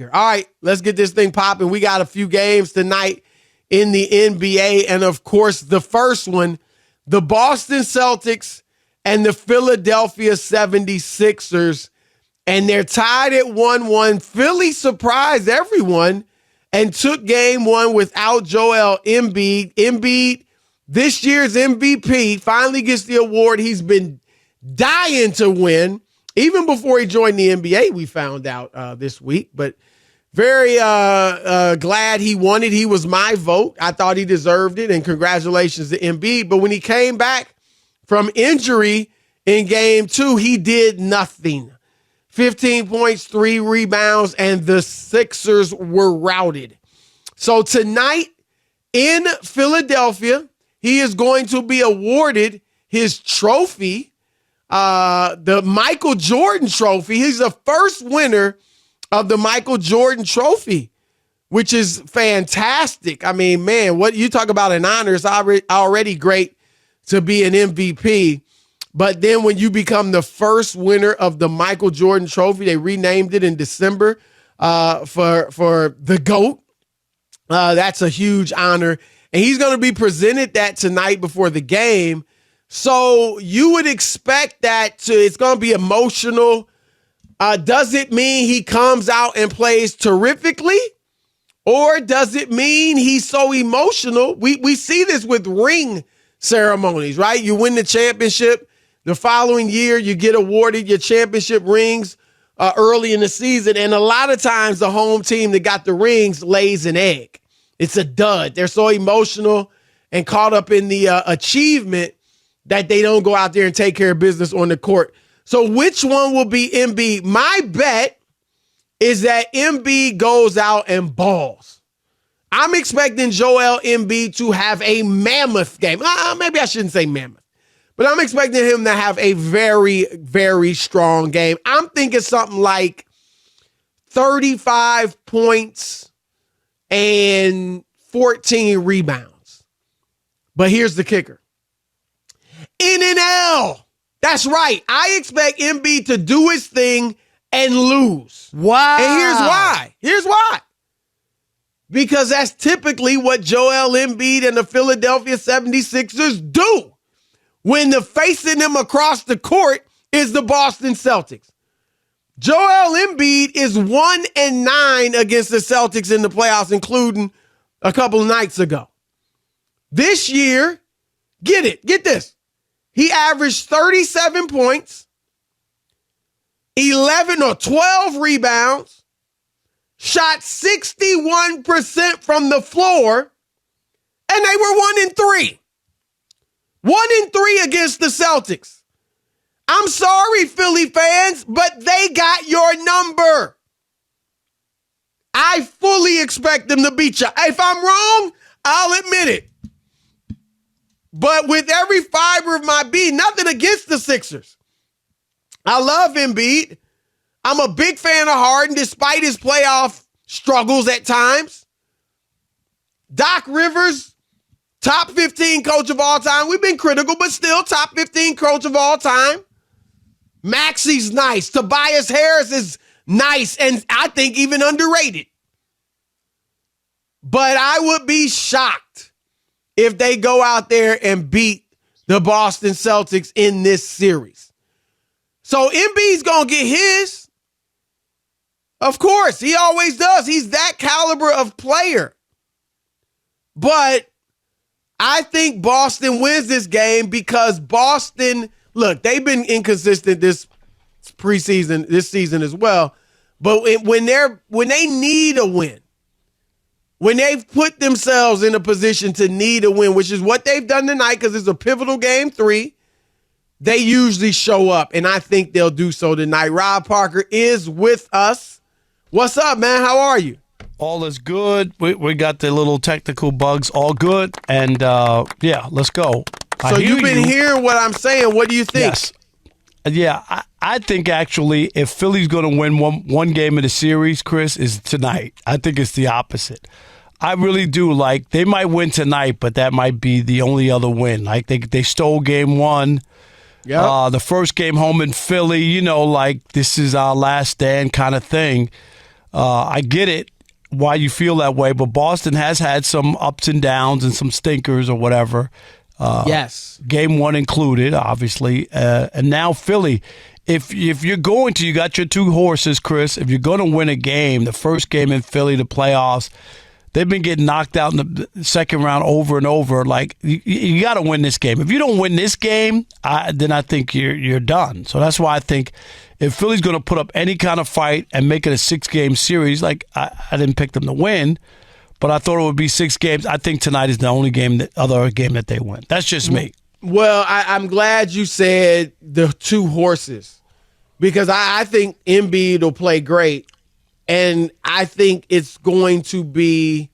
All right, let's get this thing popping. We got a few games tonight in the NBA. And, of course, the first one, the Boston Celtics and the Philadephia 76ers. And they're tied at 1-1. Philly surprised everyone and took game one without Joel Embiid. Embiid, this year's MVP, finally gets the award he's been dying to win. Even before he joined the NBA, we found out this week. But very glad he won it. He was my vote. I thought he deserved it, and congratulations to Embiid. But when he came back from injury in game two, he did nothing. 15 points, 3 rebounds, and the Sixers were routed. So tonight in Philadelphia, he is going to be awarded his trophy, the Michael Jordan trophy. He's the first winner of the Michael Jordan trophy, which is fantastic. I mean, man, what you talk about an honor, it's already great to be an MVP. But then when you become the first winner of the Michael Jordan trophy, they renamed it in December for the GOAT. That's a huge honor. And he's going to be presented that tonight before the game. So you would expect that it's going to be emotional. Does it mean he comes out and plays terrifically? Or does it mean he's so emotional? We see this with ring ceremonies, right? You win the championship. The following year, you get awarded your championship rings early in the season. And a lot of times the home team that got the rings lays an egg. It's a dud. They're so emotional and caught up in the achievement that they don't go out there and take care of business on the court. So which one will be Embiid? My bet is that Embiid goes out and balls. I'm expecting Joel Embiid to have a mammoth game. Maybe I shouldn't say mammoth. But I'm expecting him to have a very, very strong game. I'm thinking something like 35 points and 14 rebounds. But here's the kicker. In an L. That's right. I expect Embiid to do his thing and lose. Wow. And here's why. Because that's typically what Joel Embiid and the Philadelphia 76ers do when the facing them across the court is the Boston Celtics. Joel Embiid is 1-9 against the Celtics in the playoffs, including a couple of nights ago. This year, get this. He averaged 37 points, 11 or 12 rebounds, shot 61% from the floor, and they were 1-3. 1-3 against the Celtics. I'm sorry, Philly fans, but they got your number. I fully expect them to beat you. If I'm wrong, I'll admit it. But with every fiber of my being, nothing against the Sixers. I love Embiid. I'm a big fan of Harden, despite his playoff struggles at times. Doc Rivers, top 15 coach of all time. We've been critical, but still top 15 coach of all time. Maxi's nice. Tobias Harris is nice and I think even underrated. But I would be shocked if they go out there and beat the Boston Celtics in this series. So Embiid's going to get his. Of course, he always does. He's that caliber of player. But I think Boston wins this game because Boston, look, they've been inconsistent this season as well. But when they need a win, when they've put themselves in a position to need a win, which is what they've done tonight because it's a pivotal game 3, they usually show up, and I think they'll do so tonight. Rob Parker is with us. What's up, man? How are you? All is good. We got the little technical bugs all good, and yeah, let's go. So you've been hearing what I'm saying. What do you think? Yes. Yeah, I think actually if Philly's going to win one game of the series, Chris, is tonight. I think it's the opposite. I really do. Like, they might win tonight, but that might be the only other win. Like, they stole game 1. The first game home in Philly, like this is our last stand kind of thing. I get it why you feel that way, but Boston has had some ups and downs and some stinkers or whatever. Yes. Game 1 included, obviously. And now Philly, if you're going to, you got your two horses, Chris. If you're going to win a game, the first game in Philly, the playoffs, they've been getting knocked out in the second round over and over. Like, you got to win this game. If you don't win this game, then I think you're done. So that's why I think if Philly's going to put up any kind of fight and make it a 6-game series, like I didn't pick them to win, but I thought it would be 6 games. I think tonight is the only other game that they win. That's just me. Well, I'm glad you said the two horses, because I think Embiid will play great, and I think it's going to be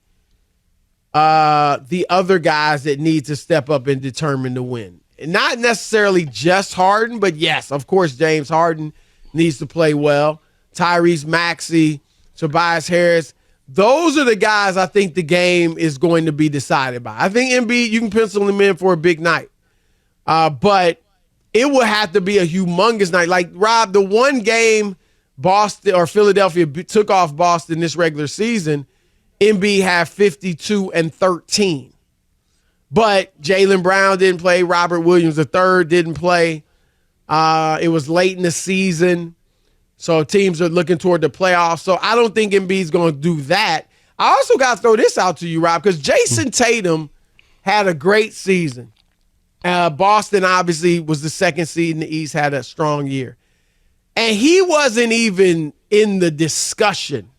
the other guys that need to step up and determine the win. Not necessarily just Harden, but yes, of course, James Harden needs to play well. Tyrese Maxey, Tobias Harris. Those are the guys I think the game is going to be decided by. I think Embiid, you can pencil him in for a big night. But it will have to be a humongous night. Like, Rob, the one game Boston or Philadelphia took off Boston this regular season, Embiid had 52 and 13. But Jaylen Brown didn't play. Robert Williams III didn't play. It was late in the season. So teams are looking toward the playoffs. So I don't think Embiid's going to do that. I also got to throw this out to you, Rob, because Jason Tatum had a great season. Boston obviously was the second seed in the East, had a strong year. And he wasn't even in the discussion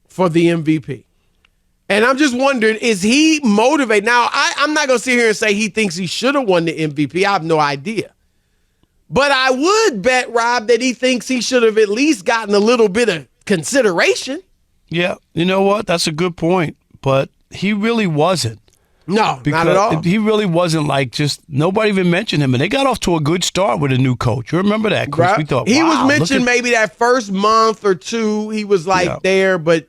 for the MVP. And I'm just wondering, is he motivated? Now, I'm not going to sit here and say he thinks he should have won the MVP. I have no idea. But I would bet, Rob, that he thinks he should have at least gotten a little bit of consideration. Yeah, you know what? That's a good point. But he really wasn't. No, not at all. He really wasn't, like, just nobody even mentioned him. And they got off to a good start with a new coach. You remember that, Chris? Right. We thought, he wow, was mentioned maybe that first month or two. He was there, but,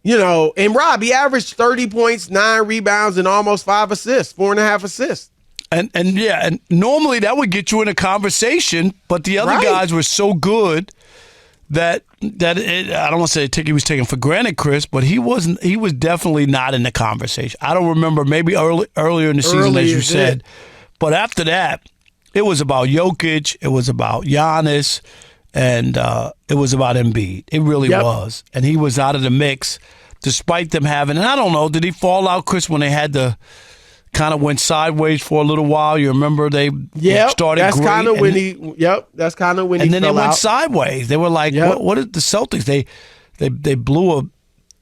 and Rob, he averaged 30 points, 9 rebounds, and almost 5 assists, 4.5 assists. And normally that would get you in a conversation, but the other guys were so good that I don't want to say he was taken for granted, Chris, but he wasn't. He was definitely not in the conversation. I don't remember, maybe earlier in the season, as you said, but after that, it was about Jokic, it was about Giannis, and it was about Embiid. It really was, and he was out of the mix, despite them having. And I don't know, did he fall out, Chris, when they had the kind of went sideways for a little while? You remember they started that's great. Kind of when that's kind of when he fell out. And then they went sideways. They were like, what did the Celtics? They blew a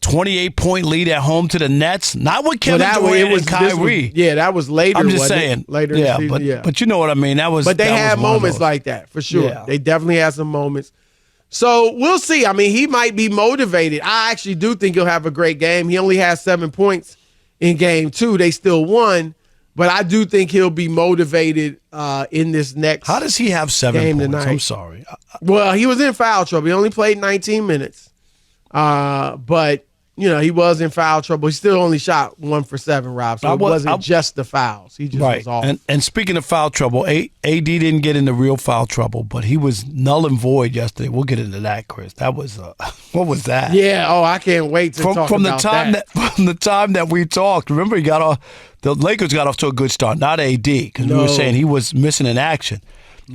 28-point lead at home to the Nets. Not with Kevin Durant and Kyrie. That was later. I'm just saying. Later in the season, but you know what I mean. But they had moments like that, for sure. Yeah. They definitely had some moments. So we'll see. I mean, he might be motivated. I actually do think he'll have a great game. He only has 7 points in game 2. They still won, but I do think he'll be motivated in this next. How does he have 7 game points? tonight. I'm sorry. Well, he was in foul trouble. He only played 19 minutes, but he was in foul trouble. He still only shot 1 for 7, Rob. So it wasn't just the fouls. He just was off. And speaking of foul trouble, AD didn't get into real foul trouble, but he was null and void yesterday. We'll get into that, Chris. That was what was that? Yeah. Oh, I can't wait to talk about that. From the time that we talked, remember the Lakers got off to a good start, not AD, because we were saying he was missing in action.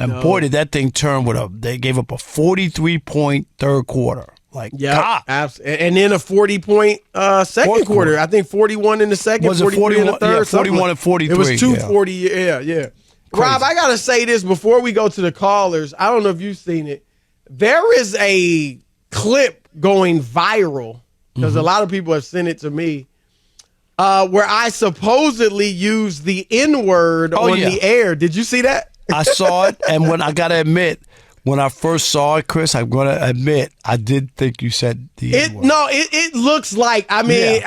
And boy, did that thing turn they gave up a 43-point third quarter. God. Absolutely. And then a 40-point second quarter. I think 41 in the second, was 43 in the third. Yeah, 41 and 43. It was 240. Yeah. Crazy. Rob, I got to say this before we go to the callers. I don't know if you've seen it. There is a clip going viral, because a lot of people have sent it to me, where I supposedly used the N-word on the air. Did you see that? I saw it, and when I got to admit, when I first saw it, Chris, I'm going to admit, I did think you said the N-word. No, it looks like, and then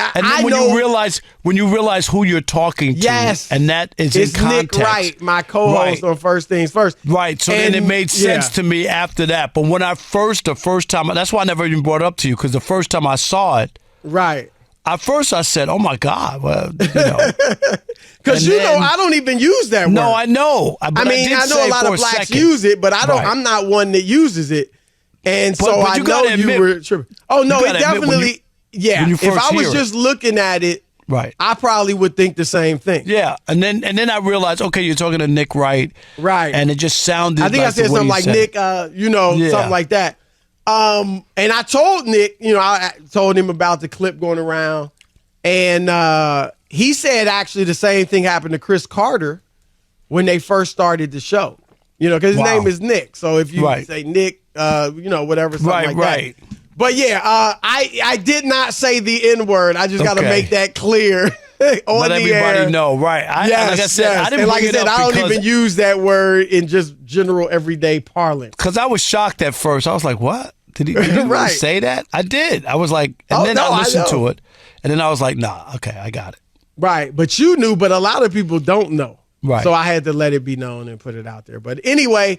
when you realize who you're talking to, and that is in context. Nick Wright, my co-host on First Things First. Right, so then it made sense to me after that. But when the first time, that's why I never even brought it up to you, because the first time I saw it, at first I said, oh my God, well, Because I don't even use that word. No, I know. I know a lot of blacks use it, but I'm not one that uses it. And But so you I know gotta you admit- were tripping. Oh, no, you it gotta admit when definitely, yeah. when you If first I was hear it. just looking at it, Right. I probably would think the same thing. Yeah, and then I realized, okay, you're talking to Nick Wright, Right. and it just sounded. I think like I said the way something you like said Nick, it. Yeah. something like that. And I told Nick, I told him about the clip going around, and he said actually the same thing happened to Chris Carter when they first started the show. Because his Wow. name is Nick, so if you Right. say Nick, whatever, something like Right. that. But yeah, I did not say the N-word. I just got to Okay. make that clear on Let the everybody air. know, right? Yes, like I said, yes. I didn't and like bring I said, it up I don't because even use that word in just general everyday parlance. I was shocked at first. I was like, "What? Did he really Right. say that?" I did. I was like, and Oh, then no, I I listened know. to it, and then I was like, "Nah, okay, I got it." Right, but you knew, but a lot of people don't know. Right. So I had to let it be known and put it out there. But anyway,